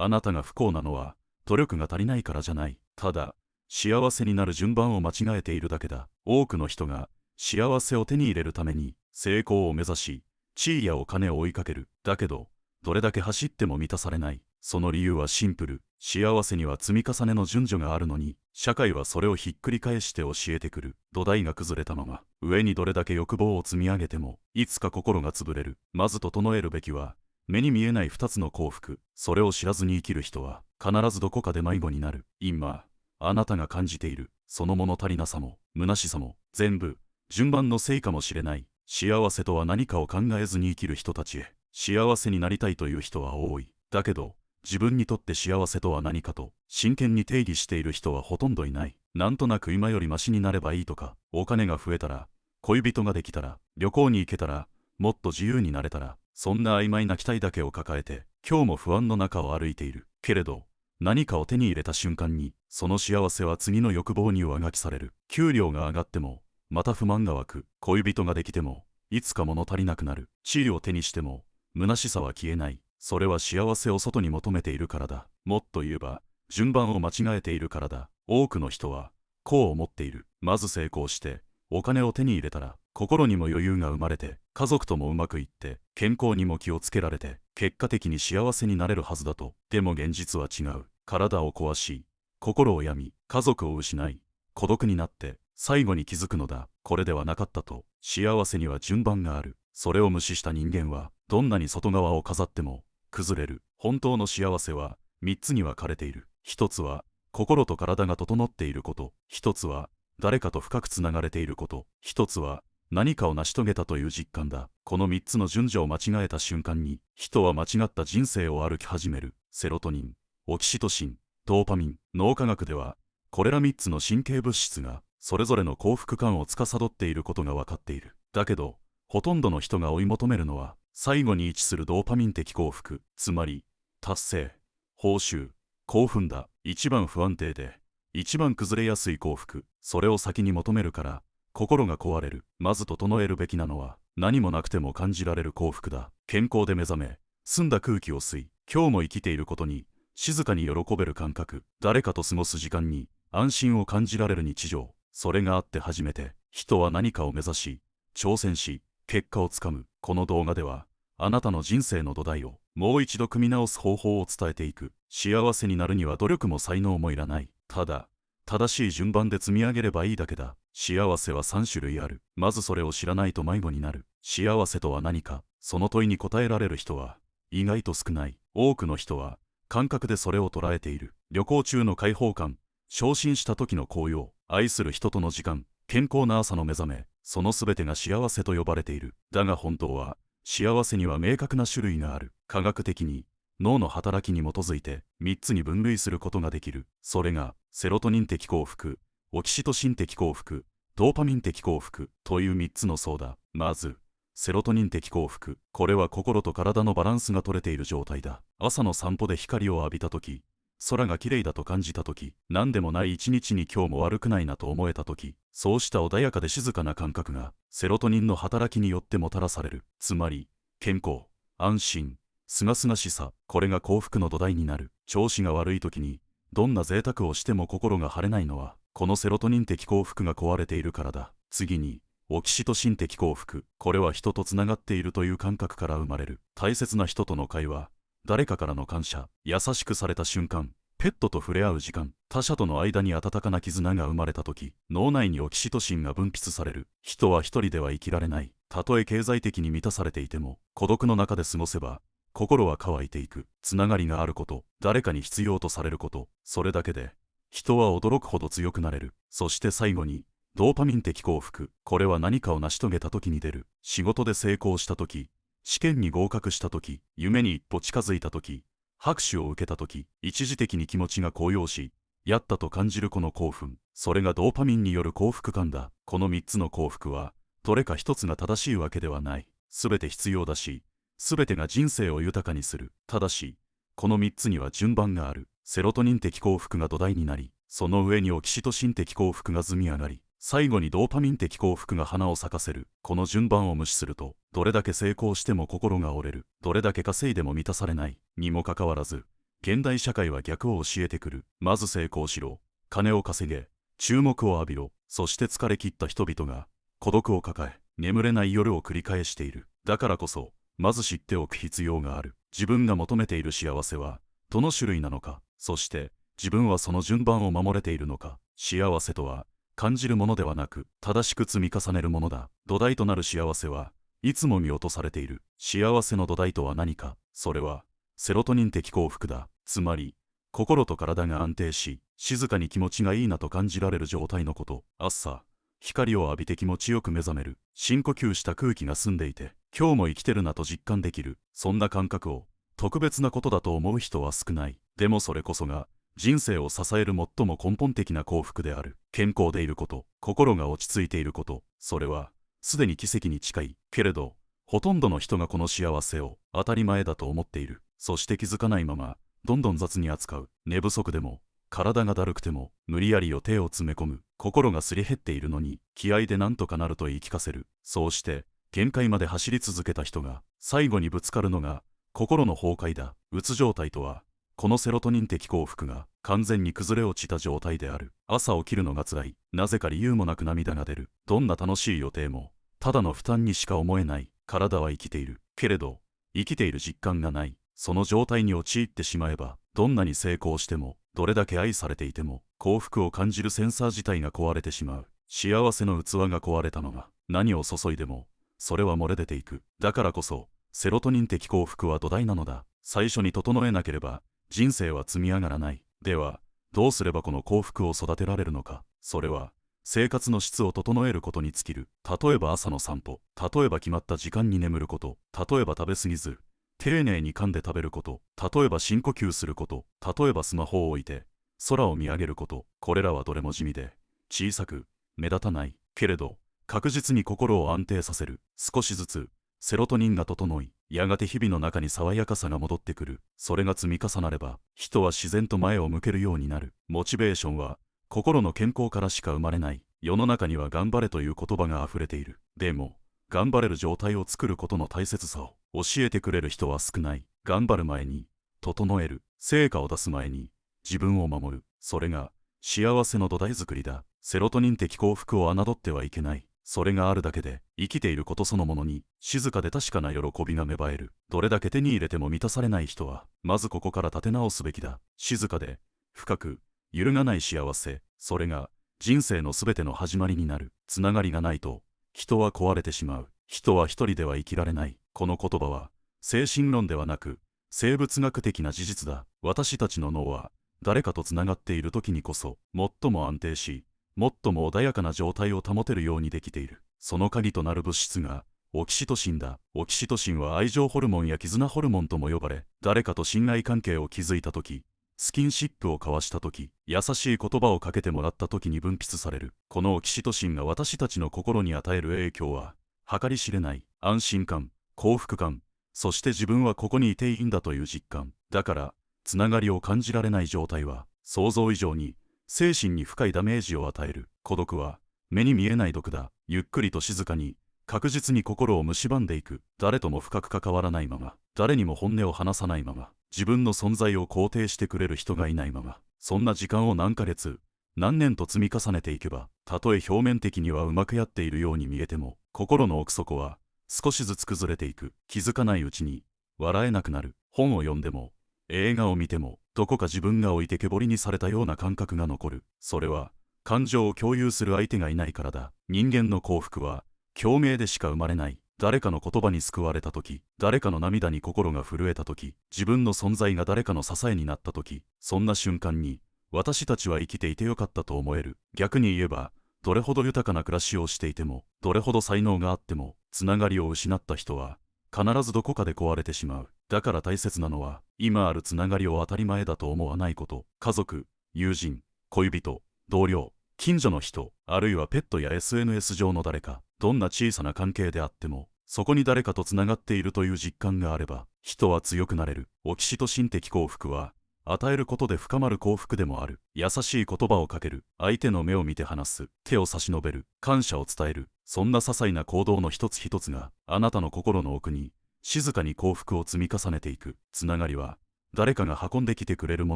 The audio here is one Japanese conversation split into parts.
あなたが不幸なのは努力が足りないからじゃない。ただ幸せになる順番を間違えているだけだ。多くの人が幸せを手に入れるために成功を目指し地位やお金を追いかける。だけどどれだけ走っても満たされない。その理由はシンプル。幸せには積み重ねの順序があるのに、社会はそれをひっくり返して教えてくる。土台が崩れたまま上にどれだけ欲望を積み上げてもいつか心が潰れる。まず整えるべきは目に見えない2つの幸福。それを知らずに生きる人は必ずどこかで迷子になる。今あなたが感じているその物足りなさも虚しさも全部順番のせいかもしれない。幸せとは何かを考えずに生きる人たちへ。幸せになりたいという人は多い。だけど自分にとって幸せとは何かと真剣に定義している人はほとんどいない。なんとなく今よりマシになればいいとか、お金が増えたら、恋人ができたら、旅行に行けたら、もっと自由になれたら、そんな曖昧な期待だけを抱えて今日も不安の中を歩いている。けれど何かを手に入れた瞬間にその幸せは次の欲望に上書きされる。給料が上がってもまた不満が湧く。恋人ができてもいつか物足りなくなる。地位を手にしても虚しさは消えない。それは幸せを外に求めているからだ。もっと言えば順番を間違えているからだ。多くの人はこう思っている。まず成功してお金を手に入れたら心にも余裕が生まれて家族ともうまくいって健康にも気をつけられて結果的に幸せになれるはずだと。でも現実は違う。体を壊し心を病み家族を失い孤独になって最後に気づくのだ。これではなかったと。幸せには順番がある。それを無視した人間はどんなに外側を飾っても崩れる。本当の幸せは3つに分かれている。1つは心と体が整っていること。1つは誰かと深くつながれていること。1つは何かを成し遂げたという実感だ。この3つの順序を間違えた瞬間に人は間違った人生を歩き始める。セロトニン、オキシトシン、ドーパミン。脳科学ではこれら3つの神経物質がそれぞれの幸福感を司っていることが分かっている。だけどほとんどの人が追い求めるのは最後に位置するドーパミン的幸福、つまり達成、報酬、興奮だ。一番不安定で一番崩れやすい幸福。それを先に求めるから心が壊れる。まず整えるべきなのは何もなくても感じられる幸福だ。健康で目覚め澄んだ空気を吸い今日も生きていることに静かに喜べる感覚。誰かと過ごす時間に安心を感じられる日常。それがあって初めて人は何かを目指し挑戦し結果をつかむ。この動画ではあなたの人生の土台をもう一度組み直す方法を伝えていく。幸せになるには努力も才能もいらない。ただ正しい順番で積み上げればいいだけだ。幸せは3種類ある。まずそれを知らないと迷子になる。幸せとは何か、その問いに答えられる人は意外と少ない。多くの人は感覚でそれを捉えている。旅行中の開放感、昇進した時の高揚、愛する人との時間、健康な朝の目覚め、その全てが幸せと呼ばれている。だが本当は幸せには明確な種類がある。科学的に脳の働きに基づいて3つに分類することができる。それがセロトニン的幸福、オキシトシン的幸福、ドーパミン的幸福という3つの層だ。まずセロトニン的幸福。これは心と体のバランスが取れている状態だ。朝の散歩で光を浴びた時、空が綺麗だと感じた時、何でもない一日に今日も悪くないなと思えた時、そうした穏やかで静かな感覚がセロトニンの働きによってもたらされる。つまり健康、安心、すがすがしさ。これが幸福の土台になる。調子が悪い時にどんな贅沢をしても心が晴れないのはこのセロトニン的幸福が壊れているからだ。次にオキシトシン的幸福。これは人とつながっているという感覚から生まれる。大切な人との会話、誰かからの感謝、優しくされた瞬間、ペットと触れ合う時間、他者との間に温かな絆が生まれた時、脳内にオキシトシンが分泌される。人は一人では生きられない。たとえ経済的に満たされていても孤独の中で過ごせば心は乾いていく。つながりがあること、誰かに必要とされること、それだけで人は驚くほど強くなれる。そして最後にドーパミン的幸福。これは何かを成し遂げた時に出る。仕事で成功した時、試験に合格した時、夢に一歩近づいた時、拍手を受けた時、一時的に気持ちが高揚しやったと感じるこの興奮、それがドーパミンによる幸福感だ。この3つの幸福はどれか一つが正しいわけではない。すべて必要だし、すべてが人生を豊かにする。ただしこの3つには順番がある。セロトニン的幸福が土台になり、その上にオキシトシン的幸福が積み上がり、最後にドーパミン的幸福が花を咲かせる。この順番を無視するとどれだけ成功しても心が折れる。どれだけ稼いでも満たされない。にもかかわらず現代社会は逆を教えてくる。まず成功しろ、金を稼げ、注目を浴びろ。そして疲れ切った人々が孤独を抱え、眠れない夜を繰り返している。だからこそまず知っておく必要がある。自分が求めている幸せはどの種類なのか、そして自分はその順番を守れているのか。幸せとは感じるものではなく、正しく積み重ねるものだ。土台となる幸せはいつも見落とされている。幸せの土台とは何か。それはセロトニン的幸福だ。つまり心と体が安定し、静かに気持ちがいいなと感じられる状態のこと。朝光を浴びて気持ちよく目覚める。深呼吸した空気が澄んでいて、今日も生きてるなと実感できる。そんな感覚を特別なことだと思う人は少ない。でもそれこそが人生を支える最も根本的な幸福である。健康でいること、心が落ち着いていること、それはすでに奇跡に近い。けれどほとんどの人がこの幸せを当たり前だと思っている。そして気づかないままどんどん雑に扱う。寝不足でも体がだるくても無理やり予定を詰め込む。心がすり減っているのに気合でなんとかなると言い聞かせる。そうして限界まで走り続けた人が最後にぶつかるのが心の崩壊だ。うつ状態とはこのセロトニン的幸福が完全に崩れ落ちた状態である。朝起きるのが辛い。なぜか理由もなく涙が出る。どんな楽しい予定もただの負担にしか思えない。体は生きているけれど生きている実感がない。その状態に陥ってしまえば、どんなに成功してもどれだけ愛されていても幸福を感じるセンサー自体が壊れてしまう。幸せの器が壊れたのが何を注いでもそれは漏れ出ていく。だからこそセロトニン的幸福は土台なのだ。最初に整えなければ人生は積み上がらない。ではどうすればこの幸福を育てられるのか。それは生活の質を整えることに尽きる。例えば朝の散歩、例えば決まった時間に眠ること、例えば食べ過ぎず丁寧に噛んで食べること、例えば深呼吸すること、例えばスマホを置いて空を見上げること。これらはどれも地味で小さく目立たないけれど確実に心を安定させる。少しずつセロトニンが整い、やがて日々の中に爽やかさが戻ってくる。それが積み重なれば人は自然と前を向けるようになる。モチベーションは心の健康からしか生まれない。世の中には頑張れという言葉があふれている。でも頑張れる状態を作ることの大切さを教えてくれる人は少ない。頑張る前に整える、成果を出す前に自分を守る。それが幸せの土台作りだ。セロトニン的幸福を侮ってはいけない。それがあるだけで生きていることそのものに静かで確かな喜びが芽生える。どれだけ手に入れても満たされない人はまずここから立て直すべきだ。静かで深く揺るがない幸せ、それが人生のすべての始まりになる。つながりがないと人は壊れてしまう。人は一人では生きられない。この言葉は精神論ではなく生物学的な事実だ。私たちの脳は誰かとつながっている時にこそ最も安定し最も穏やかな状態を保てるようにできている。その鍵となる物質がオキシトシンだ。オキシトシンは愛情ホルモンや絆ホルモンとも呼ばれ、誰かと信頼関係を築いた時、スキンシップを交わした時、優しい言葉をかけてもらった時に分泌される。このオキシトシンが私たちの心に与える影響は計り知れない。安心感、幸福感、そして自分はここにいていいんだという実感。だからつながりを感じられない状態は想像以上に精神に深いダメージを与える。孤独は目に見えない毒だ。ゆっくりと静かに確実に心を蝕んでいく。誰とも深く関わらないまま、誰にも本音を話さないまま、自分の存在を肯定してくれる人がいないまま、そんな時間を何ヶ月何年と積み重ねていけば、たとえ表面的にはうまくやっているように見えても心の奥底は少しずつ崩れていく。気づかないうちに笑えなくなる。本を読んでも映画を見てもどこか自分が置いてけぼりにされたような感覚が残る。それは感情を共有する相手がいないからだ。人間の幸福は共鳴でしか生まれない。誰かの言葉に救われた時、誰かの涙に心が震えた時、自分の存在が誰かの支えになった時、そんな瞬間に私たちは生きていてよかったと思える。逆に言えば、どれほど豊かな暮らしをしていても、どれほど才能があっても、つながりを失った人は必ずどこかで壊れてしまう。だから大切なのは、今あるつながりを当たり前だと思わないこと。家族、友人、恋人、同僚、近所の人、あるいはペットや SNS 上の誰か、どんな小さな関係であっても、そこに誰かとつながっているという実感があれば、人は強くなれる。オキシトシン的幸福は、与えることで深まる幸福でもある。優しい言葉をかける、相手の目を見て話す、手を差し伸べる、感謝を伝える、そんな些細な行動の一つ一つが、あなたの心の奥に、静かに幸福を積み重ねていく。つながりは、誰かが運んできてくれるも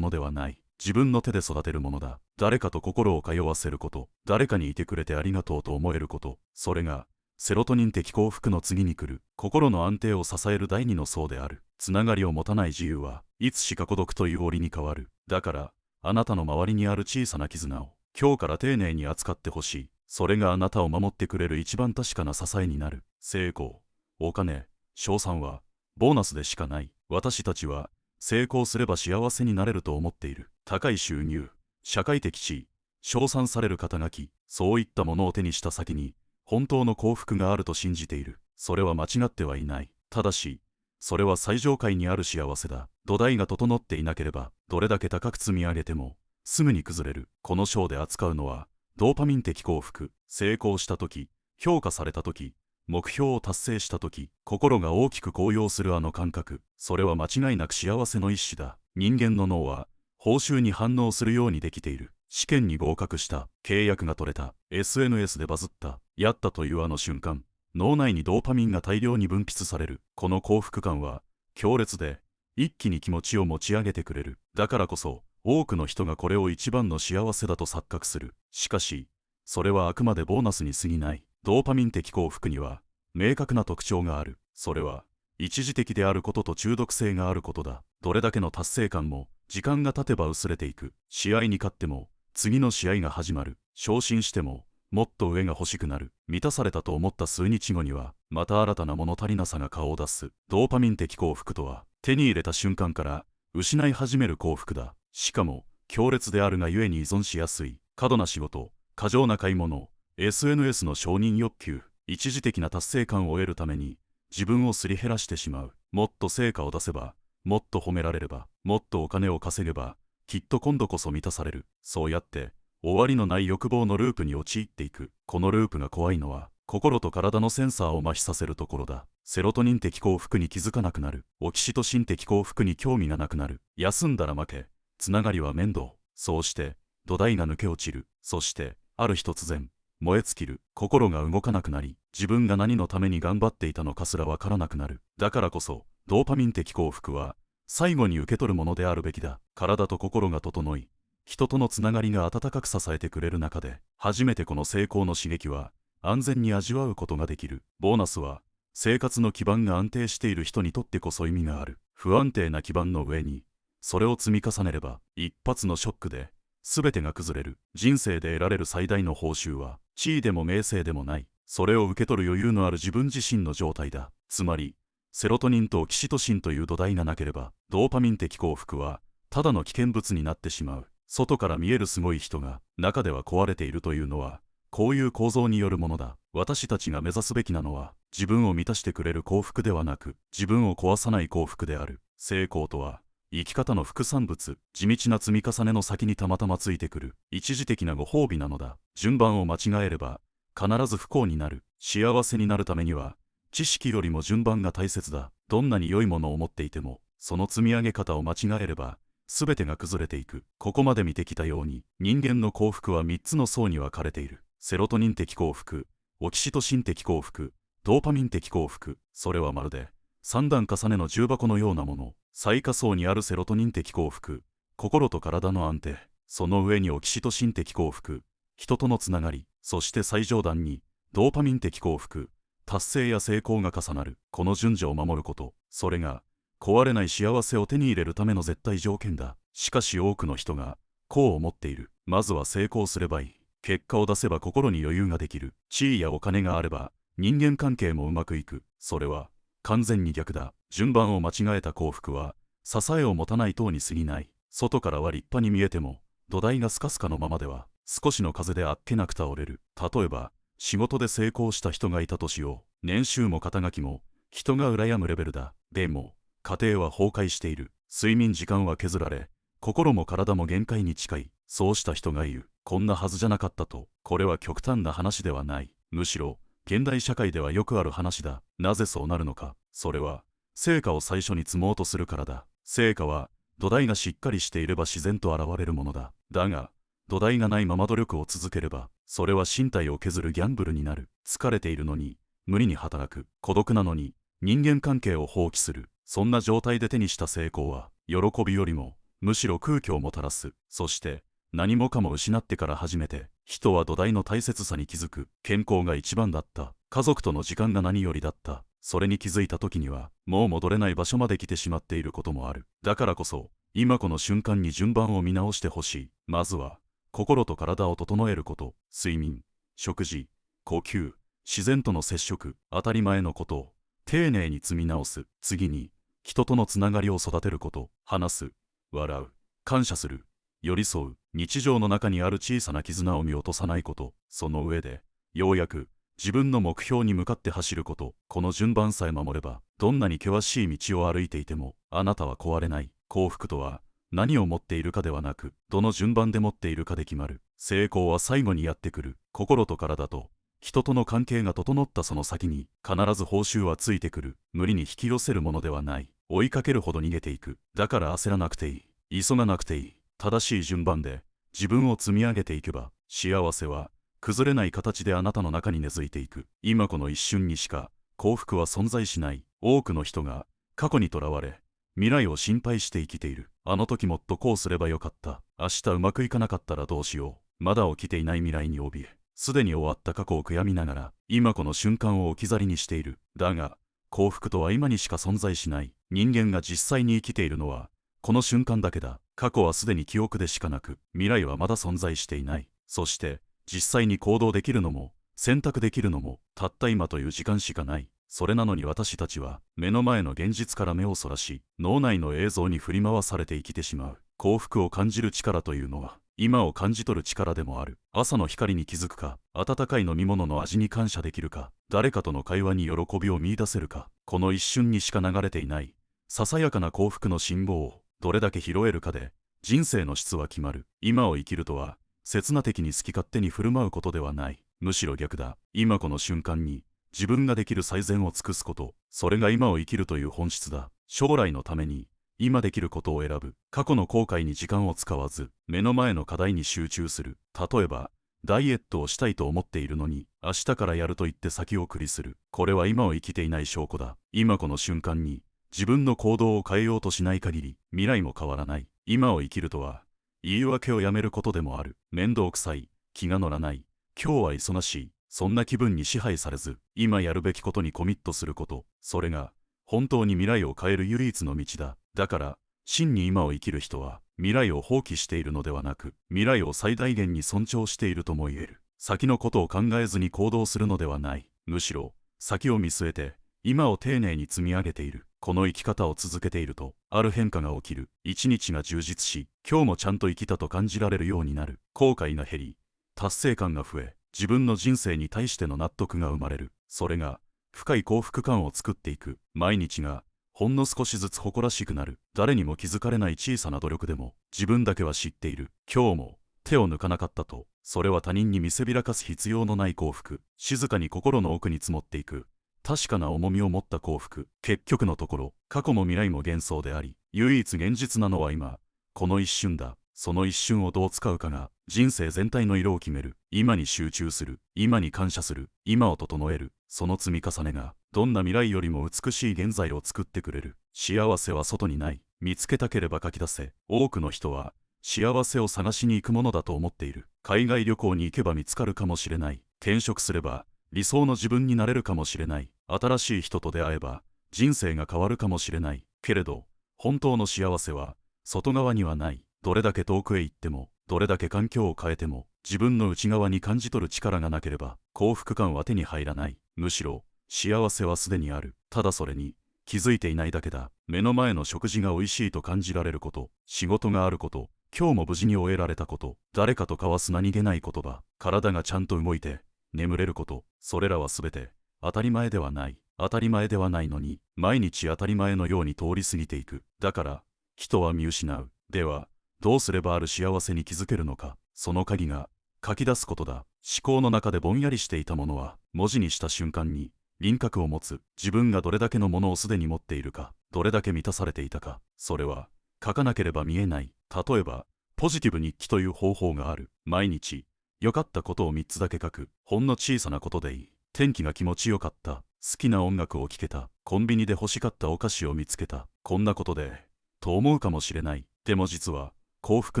のではない。自分の手で育てるものだ。誰かと心を通わせること、誰かにいてくれてありがとうと思えること、それがセロトニン的幸福の次に来る心の安定を支える第二の層である。つながりを持たない自由はいつしか孤独という檻に変わる。だからあなたの周りにある小さな絆を今日から丁寧に扱ってほしい。それがあなたを守ってくれる一番確かな支えになる。成功、お金、賞賛はボーナスでしかない。私たちは成功すれば幸せになれると思っている。高い収入、社会的地位、称賛される肩書き、そういったものを手にした先に本当の幸福があると信じている。それは間違ってはいない。ただしそれは最上階にある幸せだ。土台が整っていなければどれだけ高く積み上げてもすぐに崩れる。この章で扱うのはドーパミン的幸福。成功した時、評価された時、目標を達成した時、心が大きく高揚するあの感覚、それは間違いなく幸せの一種だ。人間の脳は報酬に反応するようにできている。試験に合格した、契約が取れた、 SNS でバズった、やったというあの瞬間、脳内にドーパミンが大量に分泌される。この幸福感は強烈で一気に気持ちを持ち上げてくれる。だからこそ多くの人がこれを一番の幸せだと錯覚する。しかしそれはあくまでボーナスに過ぎない。ドーパミン的幸福には明確な特徴がある。それは一時的であることと中毒性があることだ。どれだけの達成感も時間が経てば薄れていく。試合に勝っても次の試合が始まる。昇進してももっと上が欲しくなる。満たされたと思った数日後にはまた新たな物足りなさが顔を出す。ドーパミン的幸福とは手に入れた瞬間から失い始める幸福だ。しかも強烈であるがゆえに依存しやすい。過度な仕事、過剰な買い物、SNS の承認欲求、一時的な達成感を得るために自分をすり減らしてしまう。もっと成果を出せば、もっと褒められれば、もっとお金を稼げばきっと今度こそ満たされる。そうやって終わりのない欲望のループに陥っていく。このループが怖いのは心と体のセンサーを麻痺させるところだ。セロトニン的幸福に気づかなくなる。オキシトシン的幸福に興味がなくなる。休んだら負け、つながりは面倒。そうして土台が抜け落ちる。そしてある日突然燃え尽きる。心が動かなくなり、自分が何のために頑張っていたのかすらわからなくなる。だからこそドーパミン的幸福は最後に受け取るものであるべきだ。体と心が整い、人とのつながりが温かく支えてくれる中で、初めてこの成功の刺激は安全に味わうことができる。ボーナスは生活の基盤が安定している人にとってこそ意味がある。不安定な基盤の上にそれを積み重ねれば、一発のショックで全てが崩れる。人生で得られる最大の報酬は地位でも名声でもない。それを受け取る余裕のある自分自身の状態だ。つまりセロトニンとオキシトシンという土台がなければ、ドーパミン的幸福はただの危険物になってしまう。外から見えるすごい人が中では壊れているというのはこういう構造によるものだ。私たちが目指すべきなのは自分を満たしてくれる幸福ではなく、自分を壊さない幸福である。成功とは生き方の副産物、地道な積み重ねの先にたまたまついてくる一時的なご褒美なのだ。順番を間違えれば必ず不幸になる。幸せになるためには知識よりも順番が大切だ。どんなに良いものを持っていてもその積み上げ方を間違えれば全てが崩れていく。ここまで見てきたように人間の幸福は3つの層に分かれている。セロトニン的幸福、オキシトシン的幸福、ドーパミン的幸福。それはまるで3段重ねの重箱のようなもの。最下層にあるセロトニン的幸福、心と体の安定。その上にオキシトシン的幸福、人とのつながり。そして最上段にドーパミン的幸福、達成や成功が重なる。この順序を守ること、それが壊れない幸せを手に入れるための絶対条件だ。しかし多くの人がこう思っている。まずは成功すればいい。結果を出せば心に余裕ができる。地位やお金があれば人間関係もうまくいく。それは完全に逆だ。順番を間違えた幸福は支えを持たない塔に過ぎない。外からは立派に見えても土台がスカスカのままでは少しの風であっけなく倒れる。例えば仕事で成功した人がいたとしよう。年収も肩書きも人が羨むレベルだ。でも家庭は崩壊している。睡眠時間は削られ、心も体も限界に近い。そうした人が言う。こんなはずじゃなかったと。これは極端な話ではない。むしろ現代社会ではよくある話だ。なぜそうなるのか。それは成果を最初に積もうとするからだ。成果は土台がしっかりしていれば自然と現れるものだ。だが土台がないまま努力を続ければ、それは身体を削るギャンブルになる。疲れているのに無理に働く。孤独なのに人間関係を放棄する。そんな状態で手にした成功は喜びよりもむしろ空虚をもたらす。そして何もかも失ってから初めて人は土台の大切さに気づく。健康が一番だった。家族との時間が何よりだった。それに気づいた時にはもう戻れない場所まで来てしまっていることもある。だからこそ今この瞬間に順番を見直してほしい。まずは心と体を整えること。睡眠、食事、呼吸、自然との接触、当たり前のことを丁寧に積み直す。次に人とのつながりを育てること。話す、笑う、感謝する、寄り添う。日常の中にある小さな絆を見落とさないこと。その上でようやく自分の目標に向かって走ること。この順番さえ守ればどんなに険しい道を歩いていてもあなたは壊れない。幸福とは何を持っているかではなくどの順番で持っているかで決まる。成功は最後にやってくる。心と体と人との関係が整ったその先に必ず報酬はついてくる。無理に引き寄せるものではない。追いかけるほど逃げていく。だから焦らなくていい。急がなくていい。正しい順番で自分を積み上げていけば幸せは崩れない形であなたの中に根付いていく。今この一瞬にしか幸福は存在しない。多くの人が過去にとらわれ未来を心配して生きている。あの時もっとこうすればよかった。明日うまくいかなかったらどうしよう。まだ起きていない未来に怯え、すでに終わった過去を悔やみながら今この瞬間を置き去りにしている。だが幸福とは今にしか存在しない。人間が実際に生きているのはこの瞬間だけだ。過去はすでに記憶でしかなく未来はまだ存在していない。そして実際に行動できるのも選択できるのもたった今という時間しかない。それなのに私たちは目の前の現実から目をそらし脳内の映像に振り回されて生きてしまう。幸福を感じる力というのは今を感じ取る力でもある。朝の光に気づくか、温かい飲み物の味に感謝できるか、誰かとの会話に喜びを見出せるか、この一瞬にしか流れていないささやかな幸福の信号をどれだけ拾えるかで人生の質は決まる。今を生きるとは刹那的に好き勝手に振る舞うことではない。むしろ逆だ。今この瞬間に自分ができる最善を尽くすこと、それが今を生きるという本質だ。将来のために今できることを選ぶ。過去の後悔に時間を使わず目の前の課題に集中する。例えばダイエットをしたいと思っているのに明日からやると言って先送りする。これは今を生きていない証拠だ。今この瞬間に自分の行動を変えようとしない限り未来も変わらない。今を生きるとは言い訳をやめることでもある。面倒くさい、気が乗らない、今日は忙しい、そんな気分に支配されず今やるべきことにコミットすること、それが本当に未来を変える唯一の道だ。だから真に今を生きる人は未来を放棄しているのではなく未来を最大限に尊重しているとも言える。先のことを考えずに行動するのではない。むしろ先を見据えて今を丁寧に積み上げている。この生き方を続けているとある変化が起きる。一日が充実し今日もちゃんと生きたと感じられるようになる。後悔が減り達成感が増え自分の人生に対しての納得が生まれる。それが深い幸福感を作っていく。毎日がほんの少しずつ誇らしくなる。誰にも気づかれない小さな努力でも自分だけは知っている。今日も手を抜かなかったと、それは他人に見せびらかす必要のない幸福。静かに心の奥に積もっていく確かな重みを持った幸福。結局のところ過去も未来も幻想であり唯一現実なのは今この一瞬だ。その一瞬をどう使うかが人生全体の色を決める。今に集中する、今に感謝する、今を整える。その積み重ねがどんな未来よりも美しい現在を作ってくれる。幸せは外にない。見つけたければ書き出せ。多くの人は幸せを探しに行くものだと思っている。海外旅行に行けば見つかるかもしれない。転職すれば理想の自分になれるかもしれない。新しい人と出会えば人生が変わるかもしれない。けれど本当の幸せは外側にはない。どれだけ遠くへ行ってもどれだけ環境を変えても自分の内側に感じ取る力がなければ幸福感は手に入らない。むしろ幸せはすでにある。ただそれに気づいていないだけだ。目の前の食事が美味しいと感じられること、仕事があること、今日も無事に終えられたこと、誰かと交わす何気ない言葉、体がちゃんと動いて眠れること、それらはすべて当たり前ではない。当たり前ではないのに毎日当たり前のように通り過ぎていく。だから人は見失う。ではどうすればある幸せに気づけるのか。その鍵が書き出すことだ。思考の中でぼんやりしていたものは文字にした瞬間に輪郭を持つ。自分がどれだけのものをすでに持っているか、どれだけ満たされていたか、それは書かなければ見えない。例えばポジティブ日記という方法がある。毎日良かったことを3つだけ書く。ほんの小さなことでいい。天気が気持ちよかった、好きな音楽を聴けた、コンビニで欲しかったお菓子を見つけた。こんなことでと思うかもしれない。でも実は、幸福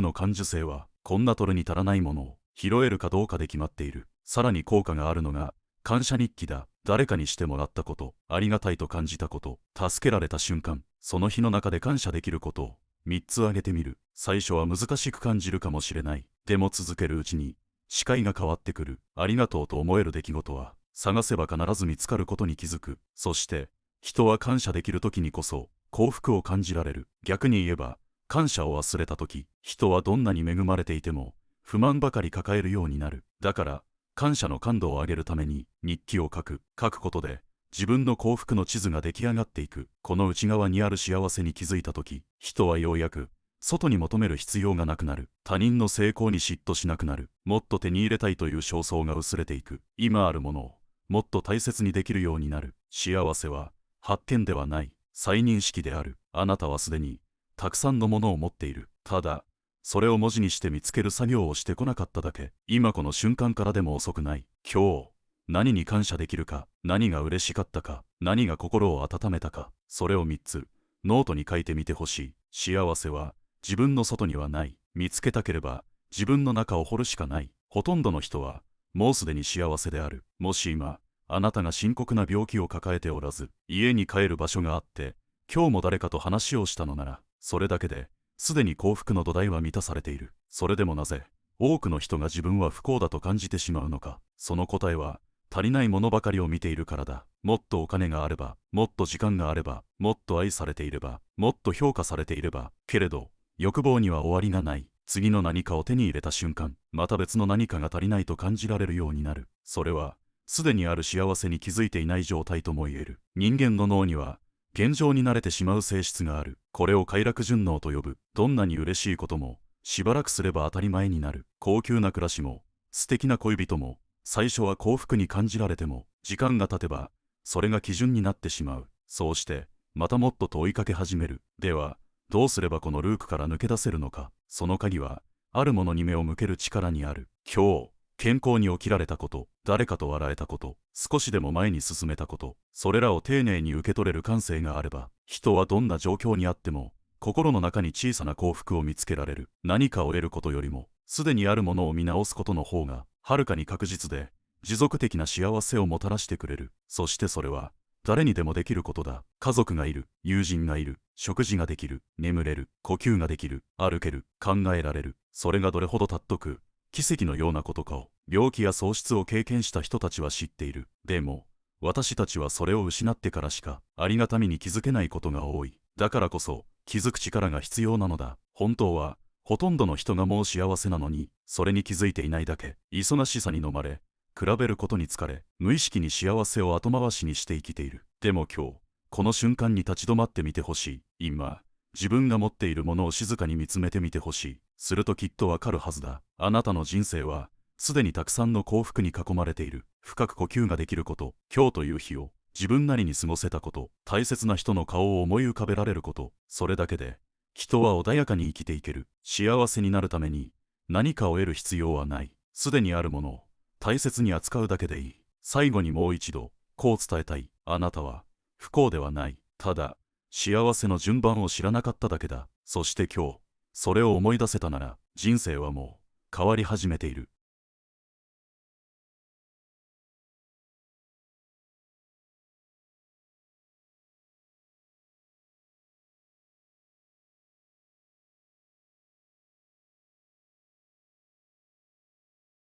の感受性は、こんな取るに足らないものを拾えるかどうかで決まっている。さらに効果があるのが、感謝日記だ。誰かにしてもらったこと、ありがたいと感じたこと、助けられた瞬間、その日の中で感謝できることを3つ挙げてみる。最初は難しく感じるかもしれない。でも続けるうちに視界が変わってくる。ありがとうと思える出来事は探せば必ず見つかることに気づく。そして人は感謝できる時にこそ幸福を感じられる。逆に言えば感謝を忘れた時、人はどんなに恵まれていても不満ばかり抱えるようになる。だから感謝の感度を上げるために日記を書くことで自分の幸福の地図が出来上がっていく。この内側にある幸せに気づいたとき、人はようやく外に求める必要がなくなる。他人の成功に嫉妬しなくなる。もっと手に入れたいという焦燥が薄れていく。今あるものをもっと大切にできるようになる。幸せは発見ではない、再認識である。あなたはすでにたくさんのものを持っている。ただそれを文字にして見つける作業をしてこなかっただけ。今この瞬間からでも遅くない。今日何に感謝できるか、何が嬉しかったか、何が心を温めたか、それを3つノートに書いてみてほしい。幸せは自分の外にはない。見つけたければ自分の中を掘るしかない。ほとんどの人はもうすでに幸せである。もし今あなたが深刻な病気を抱えておらず、家に帰る場所があって今日も誰かと話をしたのなら、それだけですでに幸福の土台は満たされている。それでもなぜ多くの人が自分は不幸だと感じてしまうのか。その答えは足りないものばかりを見ているからだ。もっとお金があれば、もっと時間があれば、もっと愛されていれば、もっと評価されていれば。けれど欲望には終わりがない。次の何かを手に入れた瞬間、また別の何かが足りないと感じられるようになる。それはすでにある幸せに気づいていない状態とも言える。人間の脳には現状に慣れてしまう性質がある。これを快楽順応と呼ぶ。どんなに嬉しいこともしばらくすれば当たり前になる。高級な暮らしも素敵な恋人も最初は幸福に感じられても、時間が経てばそれが基準になってしまう。そうしてまたもっと問いかけ始める。ではどうすればこのループから抜け出せるのか。その鍵はあるものに目を向ける力にある。今日健康に起きられたこと、誰かと笑えたこと、少しでも前に進めたこと、それらを丁寧に受け取れる感性があれば、人はどんな状況にあっても心の中に小さな幸福を見つけられる。何かを得ることよりもすでにあるものを見直すことの方がはるかに確実で持続的な幸せをもたらしてくれる。そしてそれは誰にでもできることだ。家族がいる、友人がいる、食事ができる、眠れる、呼吸ができる、歩ける、考えられる。それがどれほど尊く奇跡のようなことかを病気や喪失を経験した人たちは知っている。でも私たちはそれを失ってからしかありがたみに気づけないことが多い。だからこそ気づく力が必要なのだ。本当はほとんどの人がもう幸せなのに、それに気づいていないだけ。忙しさに飲まれ、比べることに疲れ、無意識に幸せを後回しにして生きている。でも今日この瞬間に立ち止まってみてほしい。今自分が持っているものを静かに見つめてみてほしい。するときっとわかるはずだ。あなたの人生はすでにたくさんの幸福に囲まれている。深く呼吸ができること、今日という日を自分なりに過ごせたこと、大切な人の顔を思い浮かべられること、それだけで人は穏やかに生きていける。幸せになるために何かを得る必要はない。すでにあるものを大切に扱うだけでいい。最後にもう一度こう伝えたい。あなたは不幸ではない。ただ幸せの順番を知らなかっただけだ。そして今日それを思い出せたなら、人生はもう変わり始めている。